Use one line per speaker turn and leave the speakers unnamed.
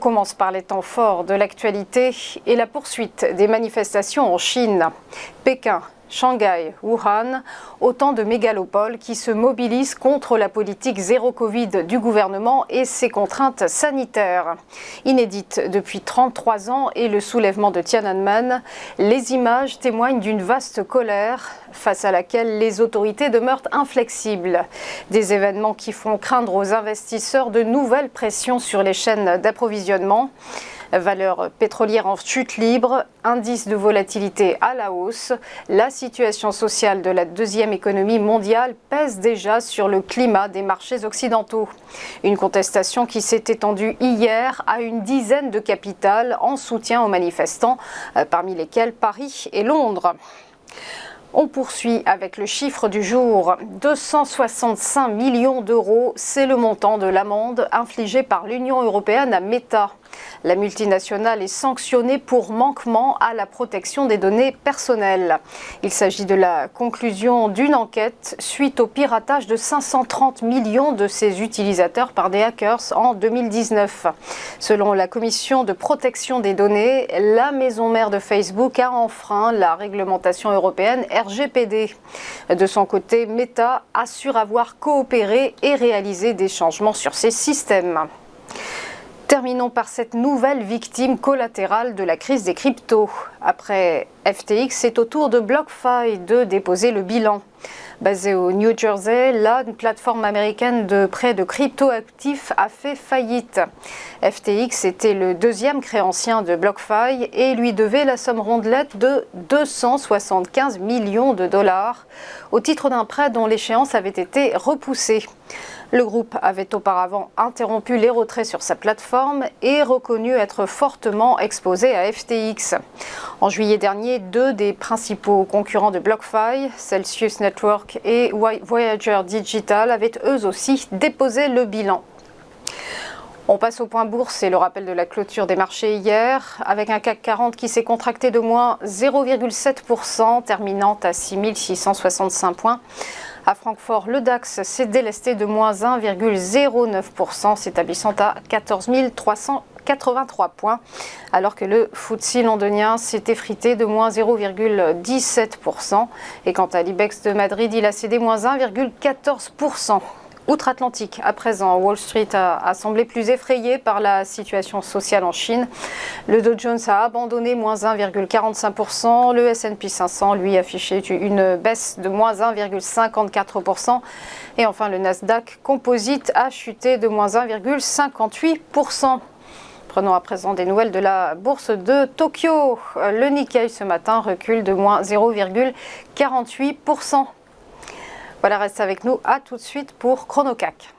commence par les temps forts de l'actualité et la poursuite des manifestations en Chine. Pékin, Shanghai, Wuhan, autant de mégalopoles qui se mobilisent contre la politique zéro Covid du gouvernement et ses contraintes sanitaires. Inédites depuis 33 ans et le soulèvement de Tiananmen, les images témoignent d'une vaste colère face à laquelle les autorités demeurent inflexibles. Des événements qui font craindre aux investisseurs de nouvelles pressions sur les chaînes d'approvisionnement. Valeurs pétrolières en chute libre, indice de volatilité à la hausse, la situation sociale de la deuxième économie mondiale pèse déjà sur le climat des marchés occidentaux. Une contestation qui s'est étendue hier à une dizaine de capitales en soutien aux manifestants, parmi lesquels Paris et Londres. On poursuit avec le chiffre du jour. 265 millions d'euros, c'est le montant de l'amende infligée par l'Union européenne à Meta. La multinationale est sanctionnée pour manquement à la protection des données personnelles. Il s'agit de la conclusion d'une enquête suite au piratage de 530 millions de ses utilisateurs par des hackers en 2019. Selon la Commission de protection des données, la maison mère de Facebook a enfreint la réglementation européenne RGPD. De son côté, Meta assure avoir coopéré et réalisé des changements sur ses systèmes. Terminons par cette nouvelle victime collatérale de la crise des cryptos. Après FTX, c'est au tour de BlockFi de déposer le bilan. Basée au New Jersey, la plateforme américaine de prêt de crypto-actifs a fait faillite. FTX était le deuxième créancien de BlockFi et lui devait la somme rondelette de 275 millions de dollars au titre d'un prêt dont l'échéance avait été repoussée. Le groupe avait auparavant interrompu les retraits sur sa plateforme et reconnu être fortement exposé à FTX. En juillet dernier, deux des principaux concurrents de BlockFi, Celsius Network et Voyager Digital, avaient eux aussi déposé le bilan. On passe au point bourse et le rappel de la clôture des marchés hier, avec un CAC 40 qui s'est contracté de moins 0,7%, terminant à 6665 points. À Francfort, le DAX s'est délesté de moins 1,09%, s'établissant à 14 383 points, alors que le FTSE londonien s'est effrité de moins 0,17%. Et quant à l'IBEX de Madrid, il a cédé moins 1,14%. Outre-Atlantique, à présent, Wall Street a semblé plus effrayé par la situation sociale en Chine. Le Dow Jones a abandonné moins 1,45%. Le S&P 500, lui, affichait une baisse de moins 1,54%. Et enfin, le Nasdaq Composite a chuté de moins 1,58%. Prenons à présent des nouvelles de la bourse de Tokyo. Le Nikkei ce matin recule de moins 0,48%. Voilà, reste avec nous. À tout de suite pour ChronoCAC.